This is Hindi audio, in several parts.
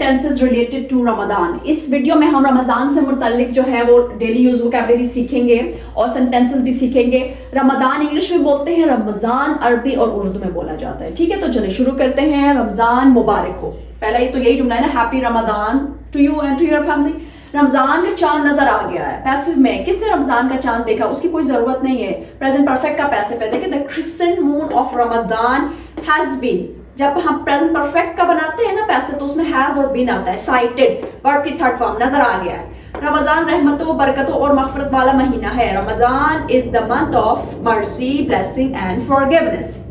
sentences related to Ramzan. इस वीडियो में हम रमज़ान से मुतल्लिक जो है वो डेली यूज वोकैबुलरी सीखेंगे और सेंटेंसेस भी सीखेंगे। रमज़ान इंग्लिश में बोलते हैं, रमज़ान अरबी और उर्दू में बोला जाता है। ठीक है, तो चलिए शुरू करते हैं। रमज़ान मुबारक हो, पहला ही तो यही जुमला है ना, happy Ramzan to you and to your family. Ramzan का चांद नजर आ गया है। पैसिव में किसने रमज़ान का चांद देखा, उसकी कोई जरूरत नहीं है। प्रेजेंट परफेक्ट का पैसिव है। देखिए, the crescent moon of Ramzan has been. जब हम प्रेजेंट परफेक्ट का बनाते हैं ना पैसिव, तो उसमें हैज और बीन आता है। साइटेड वर्ब की थर्ड फॉर्म नजर आ गया है। रमज़ान रहमतों, बरकतों और मग़फ़िरत वाला महीना है। Ramzan is the month of mercy, blessing and forgiveness.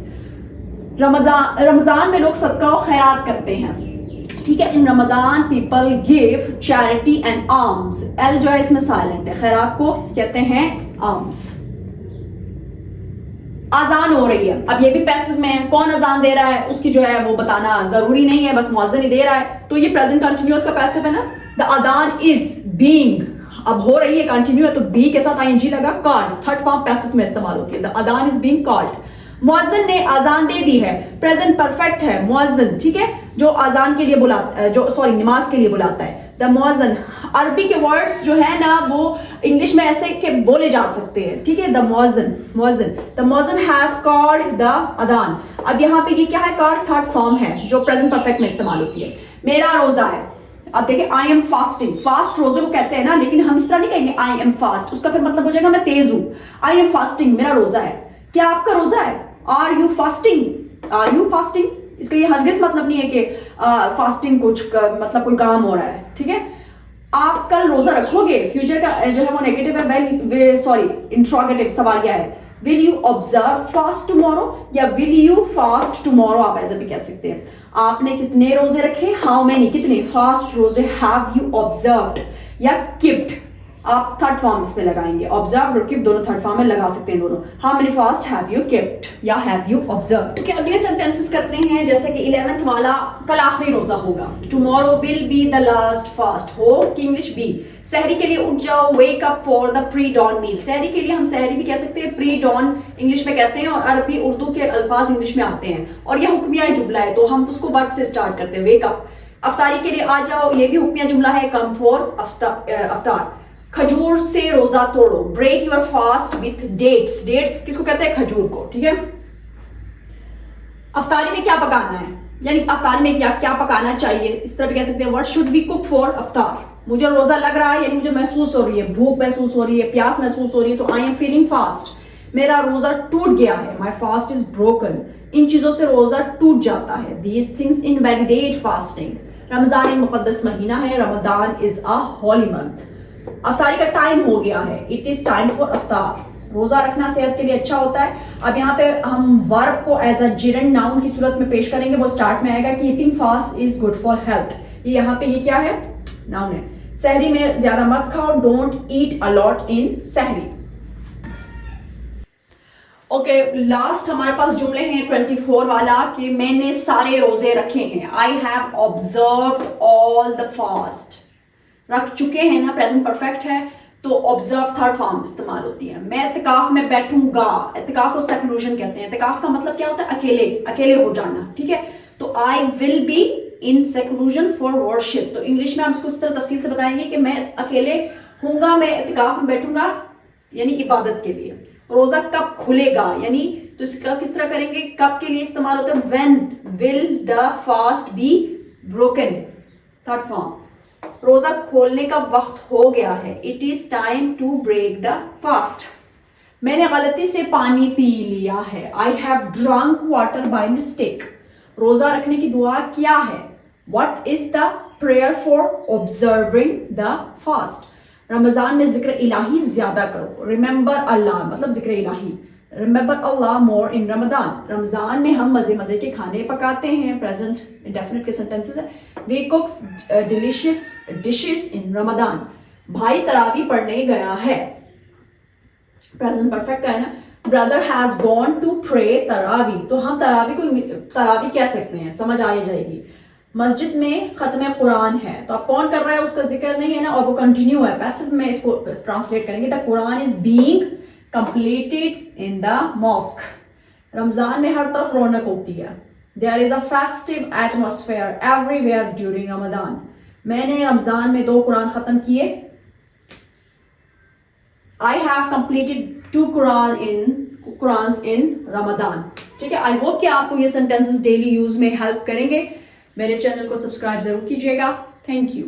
Ramzan में लोग सदका और खैरात करते हैं। ठीक है, in Ramzan people give charity and arms. एल जो है इसमें साइलेंट है। खैरात को कहते हैं आर्म्स। अजान हो रही है, अब ये भी पैसिव में है। कौन अजान दे रहा है उसकी जो है वो बताना जरूरी नहीं है, बस मुअज्जिन ही दे रहा है, तो ये प्रेजेंट कंटिन्यूअस का पैसिव है ना। द अदान इज बीइंग, अब हो रही है, कंटिन्यू है, तो बी के साथ आईएनजी लगा। कॉल्ड थर्ड फॉर्म पैसिव में इस्तेमाल होती है। The adhan is being called. मुअज्जिन ने अजान दे दी है, प्रेजेंट परफेक्ट है मुअज्जिन। ठीक है, जो अजान के लिए बुलाता, जो सॉरी नमाज के लिए बुलाता है, द मुअज्जिन। अरबी के वर्ड्स जो है ना वो इंग्लिश में ऐसे के बोले जा सकते हैं। ठीक है, the muezzin, muezzin, the muezzin has called the adhan. अब यहाँ पे ये क्या है, कॉल्ड थर्ड फॉर्म है जो प्रेजेंट परफेक्ट में इस्तेमाल होती है। मेरा रोजा है, अब देखिए आई एम फास्टिंग। फास्ट रोजे को कहते हैं ना, लेकिन हम इस तरह नहीं कहेंगे आई एम फास्ट, उसका फिर मतलब हो जाएगा मैं तेज हूं। आई एम फास्टिंग, मेरा रोजा है। क्या आपका रोजा है? Are you fasting? Are you fasting? इसका ये हरगिज़ मतलब नहीं है कि फास्टिंग कुछ मतलब कोई काम हो रहा है। ठीक है, आप कल रोजा रखोगे, फ्यूचर का जो है वो नेगेटिव है। वेल सॉरी, इंट्रोगेटिव सवाल क्या है, will you observe fast tomorrow या विल यू फास्ट टुमारो, आप ऐसे भी कह सकते हैं। आपने कितने रोजे रखे, हाउ मेनी, कितने। फास्ट रोजे, हैव यू ऑब्जर्व्ड या किप्ड, आप थर्ड फॉर्म इसमें लगाएंगे। ऑब्जर्व और कीप दोनों थर्ड फॉर्म में लगा सकते हैं दोनों। How many fast have you keeped या हैव यू ऑब्जर्व्ड। ओके, अगले सेंटेंसेस करते हैं। जैसे कि 11th वाला, कल आखिरी रोजा होगा। Tomorrow will be the last fast. हो की इंग्लिश बी। सहरी के लिए उठ जाओ, wake up for the pre dawn meal. सहरी के लिए हम सहरी भी कह सकते हैं, प्री डॉन इंग्लिश में कहते हैं, और अरबी उर्दू के अल्फाज इंग्लिश में आते हैं। और यह हुक्मिया जुमला है, तो हम उसको वर्ब से स्टार्ट करते हैं, वेक अप। अफ्तारी के लिए आ जाओ, ये भी हुक्मिया जुमला है, कम फॉर अफ्तार। खजूर से रोजा तोड़ो, break your fast with dates. Dates किसको कहते हैं? खजूर को। ठीक है, अफ्तारी में क्या पकाना है, यानी अफ्तारी में क्या क्या पकाना चाहिए, इस तरह भी कह सकते हैं। What should we cook for iftar. मुझे रोजा लग रहा है, यानी मुझे महसूस हो रही है, भूख महसूस हो रही है, प्यास महसूस हो रही है, तो आई एम फीलिंग फास्ट। मेरा रोजा टूट गया है, माई फास्ट इज ब्रोकन। इन चीजों से रोजा टूट जाता है। These things invalidate fasting. Ramzan एक मुकद्दस महीना है। Ramzan is a holy month. अफ्तारी का टाइम हो गया है, it is time for iftar. रोजा रखना सेहत के लिए अच्छा होता है। अब यहाँ पे हम वर्ब को एज अ जिरंड नाउन की सूरत में पेश करेंगे, वो स्टार्ट में आएगा। Keeping fast is good for health. ये यहाँ पे ये क्या है, नाउन है। सहरी में ज्यादा मत खाओ, डोंट ईट अलॉट इन सहरी। ओके, लास्ट हमारे पास जुमले हैं 24 वाला कि मैंने सारे रोजे रखे हैं। I have observed all the fast. रख चुके हैं ना, प्रेजेंट परफेक्ट है, तो ऑब्जर्व थर्ड फॉर्म इस्तेमाल होती है। मैं इत्तिकाफ में बैठूंगा। इत्तिकाफ को सेक्लूजन कहते हैं। इत्तिकाफ का मतलब क्या होता है? अकेले, अकेले हो जाना। ठीक है, तो I will be in seclusion for worship. तो इंग्लिश में हम इसको इस तरह तफसील से बताएंगे कि मैं अकेले हूंगा, मैं इत्तिकाफ में बैठूंगा, यानी इबादत के लिए। रोजा कब खुलेगा, यानी तो इसका किस तरह करेंगे, कब के लिए इस्तेमाल होता है। When will the fast be broken, third form. रोजा खोलने का वक्त हो गया है, it is time to break the fast. मैंने गलती से पानी पी लिया है, I have drunk water by mistake. रोजा रखने की दुआ क्या है, what is the prayer for observing the fast. Ramzan में जिक्र इलाही ज्यादा करो, रिमेंबर अल्लाह मतलब जिक्र इलाही, remember Allah more in Ramzan. Ramzan में हम मजे मजे के खाने पकाते हैं, प्रेजेंट इंडेफिनिट के सेंटेंसेस है। We cooks delicious dishes in Ramzan. भाई तरावी पढ़ने गया है, प्रेजेंट परफेक्ट का है ना। Brother has gone to pray tarawih, तो हम तरावी को तरावी कह सकते हैं, समझ आ जाएगी। मस्जिद में खत्म कुरान है, तो अब कौन कर रहा है उसका जिक्र नहीं है ना, और वो कंटिन्यू है, पैसिव में इसको ट्रांसलेट करेंगे। The Quran is being completed in the mosque. Ramzan में हर तरफ रौनक होती है, There is a festive atmosphere everywhere during Ramadan. मैंने रमजान में 2 कुरान खत्म किए. I have completed 2 Qurans in Ramadan. ठीक है. आई होप कि आपको ये सेंटेंसेस डेली यूज में हेल्प करेंगे. मेरे चैनल को सब्सक्राइब जरूर कीजिएगा. Thank you.